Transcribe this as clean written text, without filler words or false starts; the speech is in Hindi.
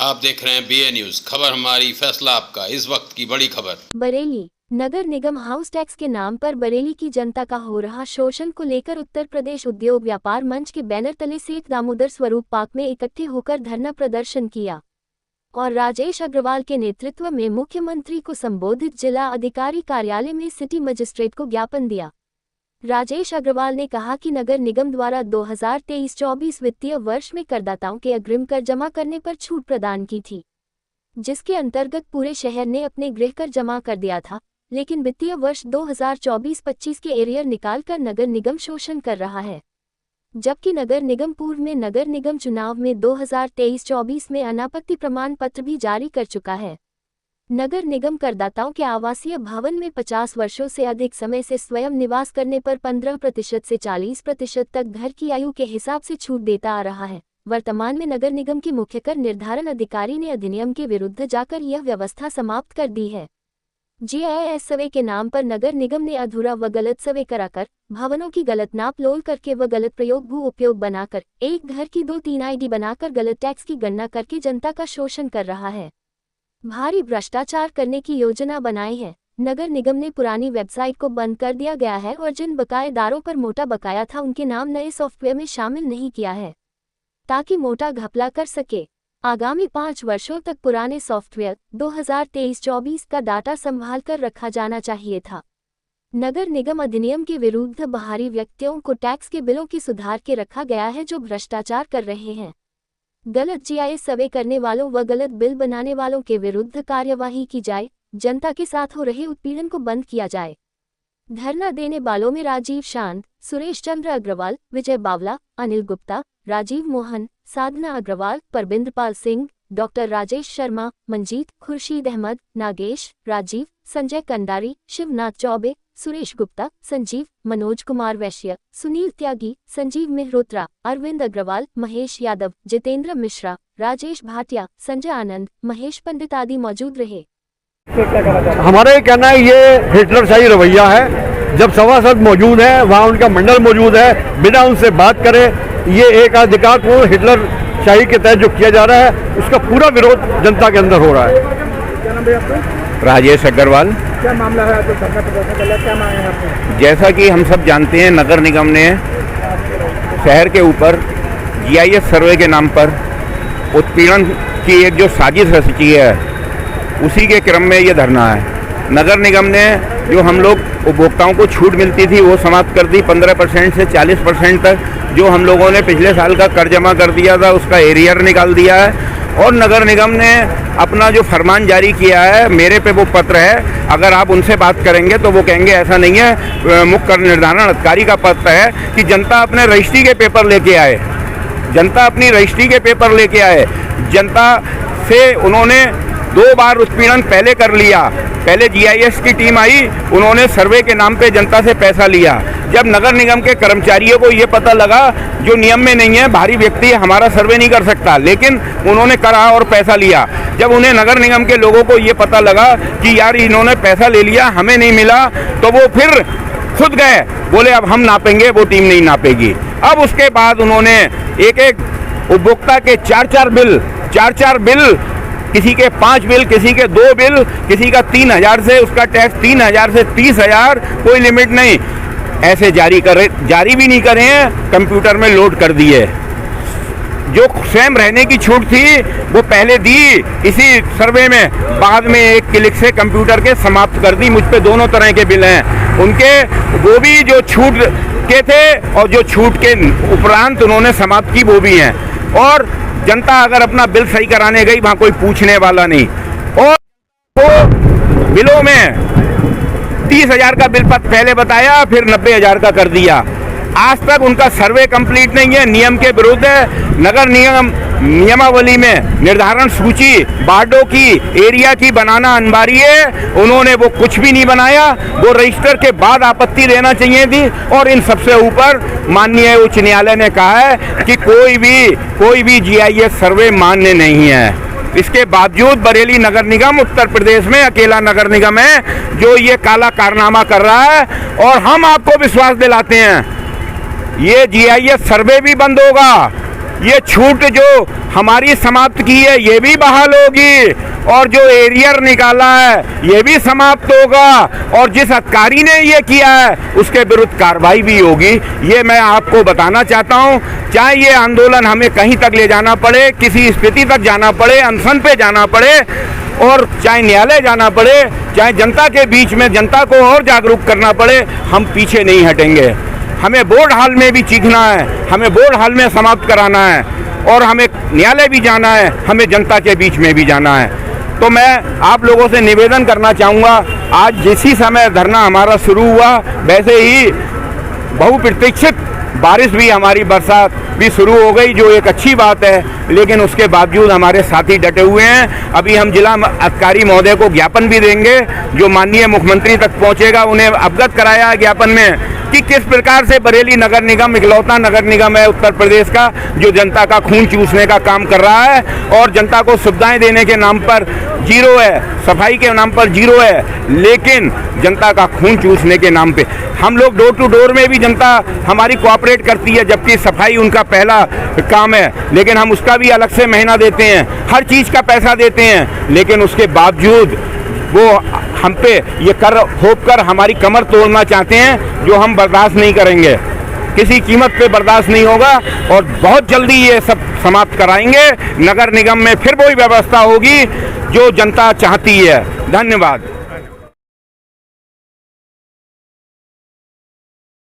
आप देख रहे हैं BA न्यूज, खबर हमारी फैसला आपका। इस वक्त की बड़ी खबर। बरेली नगर निगम हाउस टैक्स के नाम पर बरेली की जनता का हो रहा शोषण को लेकर उत्तर प्रदेश उद्योग व्यापार मंच के बैनर तले सेठ दामोदर स्वरूप पार्क में इकट्ठे होकर धरना प्रदर्शन किया और राजेश अग्रवाल के नेतृत्व में मुख्यमंत्री को संबोधित जिला अधिकारी कार्यालय में सिटी मजिस्ट्रेट को ज्ञापन दिया। राजेश अग्रवाल ने कहा कि नगर निगम द्वारा 2023-24 वित्तीय वर्ष में करदाताओं के अग्रिम कर जमा करने पर छूट प्रदान की थी, जिसके अंतर्गत पूरे शहर ने अपने गृह कर जमा कर दिया था, लेकिन वित्तीय वर्ष 2024-25 के एरियर निकालकर नगर निगम शोषण कर रहा है। जबकि नगर निगम पूर्व में नगर निगम चुनाव में 2023-24 में अनापत्ति प्रमाण पत्र भी जारी कर चुका है। नगर निगम करदाताओं के आवासीय भवन में 50 वर्षों से अधिक समय से स्वयं निवास करने पर 15% से 40% तक घर की आयु के हिसाब से छूट देता आ रहा है। वर्तमान में नगर निगम की मुख्य कर निर्धारण अधिकारी ने अधिनियम के विरुद्ध जाकर यह व्यवस्था समाप्त कर दी है। GIS सर्वे के नाम पर नगर निगम ने अधूरा व गलत सर्वे कराकर, भवनों की गलत नाप लोल करके व गलत प्रयोग भू उपयोग बनाकर, एक घर की 2-3 ID बनाकर गलत टैक्स की गणना करके जनता का शोषण कर रहा है। भारी भ्रष्टाचार करने की योजना बनाई है। नगर निगम ने पुरानी वेबसाइट को बंद कर दिया गया है और जिन बकायेदारों पर मोटा बकाया था उनके नाम नए सॉफ्टवेयर में शामिल नहीं किया है, ताकि मोटा घपला कर सके। आगामी 5 वर्षों तक पुराने सॉफ्टवेयर 2023-24 का डाटा संभाल कर रखा जाना चाहिए था। नगर निगम अधिनियम के विरुद्ध बाहरी व्यक्तियों को टैक्स के बिलों की सुधार के रखा गया है जो भ्रष्टाचार कर रहे हैं। गलत GIS सर्वे करने वालों व गलत बिल बनाने वालों के विरुद्ध कार्यवाही की जाए। जनता के साथ हो रहे उत्पीड़न को बंद किया जाए। धरना देने वालों में राजीव शांत, सुरेश चंद्र अग्रवाल, विजय बावला, अनिल गुप्ता, राजीव मोहन, साधना अग्रवाल, परबिंदर पाल सिंह, डॉक्टर राजेश शर्मा, मंजीत, खुर्शीद अहमद, नागेश, राजीव, संजय कंडारी, शिवनाथ चौबे, सुरेश गुप्ता, संजीव, मनोज कुमार वैश्य, सुनील त्यागी, संजीव मेहरोत्रा, अरविंद अग्रवाल, महेश यादव, जितेंद्र मिश्रा, राजेश भाटिया, संजय आनंद, महेश पंडित आदि मौजूद रहे। हमारा ये कहना है ये हिटलरशाही रवैया है। जब सभासद मौजूद है, वहाँ उनका मंडल मौजूद है, बिना उनसे बात करे ये एक अधिकार को हिटलरशाही के तहत जो किया जा रहा है उसका पूरा विरोध जनता के अंदर हो रहा है। क्या नाम है आपका? राजेश अग्रवाल। क्या मामला है? जो धरना प्रदर्शन कर रहा है, क्या मांग है आपको? जैसा कि हम सब जानते हैं, नगर निगम ने शहर के ऊपर GIS सर्वे के नाम पर उत्पीड़न की एक जो साजिश रची है, उसी के क्रम में ये धरना है। नगर निगम ने जो हम लोग उपभोक्ताओं को छूट मिलती थी वो समाप्त कर दी। 15% से 40% तक जो हम लोगों ने पिछले साल का कर जमा कर दिया था उसका एरियर निकाल दिया है। और नगर निगम ने अपना जो फरमान जारी किया है, मेरे पे वो पत्र है, अगर आप उनसे बात करेंगे तो वो कहेंगे ऐसा नहीं है, मुख्य कर निर्धारण अधिकारी का पत्र है कि जनता अपने रजिस्ट्री के पेपर लेके आए, जनता अपनी रजिस्ट्री के पेपर लेके आए। जनता से उन्होंने 2 बार उत्पीड़न पहले कर लिया। पहले GIS की टीम आई, उन्होंने सर्वे के नाम पे जनता से पैसा लिया। जब नगर निगम के कर्मचारियों को ये पता लगा, जो नियम में नहीं है, बाहरी व्यक्ति हमारा सर्वे नहीं कर सकता, लेकिन उन्होंने करा और पैसा लिया। जब उन्हें नगर निगम के लोगों को ये पता लगा कि यार इन्होंने पैसा ले लिया, हमें नहीं मिला, तो वो फिर खुद गए, बोले अब हम नापेंगे, वो टीम नहीं नापेगी। अब उसके बाद उन्होंने एक उपभोक्ता के 4 बिल, किसी के 5 बिल, किसी के 2 बिल, किसी का 3000 से उसका टैक्स 3000 से 30,000, कोई लिमिट नहीं, ऐसे जारी भी नहीं करे हैं, कंप्यूटर में लोड कर दिए। जो स्वयं रहने की छूट थी वो पहले दी इसी सर्वे में, बाद में एक क्लिक से कंप्यूटर के समाप्त कर दी। मुझ पे दोनों तरह के बिल हैं उनके, वो भी जो छूट के थे और जो छूट के उपरांत उन्होंने समाप्त की वो भी हैं। और जनता अगर अपना बिल सही कराने गई, वहाँ कोई पूछने वाला नहीं। और वो बिलों में 30,000 का बिल पहले बताया, फिर 90,000 का कर दिया। आज तक उनका सर्वे कंप्लीट नहीं है, नियम के विरुद्ध है। नगर निगम नियमावली में निर्धारण सूची वार्डों की, एरिया की बनाना अनिवार्य है, उन्होंने वो कुछ भी नहीं बनाया। वो रजिस्टर के बाद आपत्ति देना चाहिए थी। और इन सबसे ऊपर माननीय उच्च न्यायालय ने कहा है कि कोई भी GIS सर्वे मान्य नहीं है। इसके बावजूद बरेली नगर निगम उत्तर प्रदेश में अकेला नगर निगम है जो ये काला कारनामा कर रहा है। और हम आपको विश्वास दिलाते हैं ये GIS सर्वे भी बंद होगा, ये छूट जो हमारी समाप्त की है ये भी बहाल होगी, और जो एरियर निकाला है ये भी समाप्त होगा, और जिस अधिकारी ने ये किया है उसके विरुद्ध कार्रवाई भी होगी। ये मैं आपको बताना चाहता हूँ। चाहे ये आंदोलन हमें कहीं तक ले जाना पड़े, किसी स्थिति तक जाना पड़े, अनशन पे जाना पड़े, और चाहे न्यायालय जाना पड़े, चाहे जनता के बीच में जनता को और जागरूक करना पड़े, हम पीछे नहीं हटेंगे। हमें बोर्ड हाल में भी चीखना है, हमें बोर्ड हाल में समाप्त कराना है, और हमें न्यायालय भी जाना है, हमें जनता के बीच में भी जाना है। तो मैं आप लोगों से निवेदन करना चाहूँगा, आज जिसी समय धरना हमारा शुरू हुआ वैसे ही बहुप्रतीक्षित बारिश भी, हमारी बरसात भी शुरू हो गई, जो एक अच्छी बात है, लेकिन उसके बावजूद हमारे साथी डटे हुए हैं। अभी हम जिला अधिकारी महोदय को ज्ञापन भी देंगे, जो माननीय मुख्यमंत्री तक पहुंचेगा। उन्हें अवगत कराया है ज्ञापन में कि किस प्रकार से बरेली नगर निगम इकलौता नगर निगम है उत्तर प्रदेश का जो जनता का खून चूसने का काम कर रहा है, और जनता को सुविधाएं देने के नाम पर जीरो है, सफाई के नाम पर जीरो है, लेकिन जनता का खून चूसने के नाम पे हम लोग डोर टू डोर में भी जनता हमारी कोऑपरेट करती है, जबकि सफाई उनका पहला काम है, लेकिन हम उसका भी अलग से महीना देते हैं, हर चीज़ का पैसा देते हैं, लेकिन उसके बावजूद वो हम पे ये कर होप कर हमारी कमर तोड़ना चाहते हैं, जो हम बर्दाश्त नहीं करेंगे, किसी कीमत पे बर्दाश्त नहीं होगा, और बहुत जल्दी ये सब समाप्त कराएंगे। नगर निगम में फिर वही व्यवस्था होगी जो जनता चाहती है। धन्यवाद।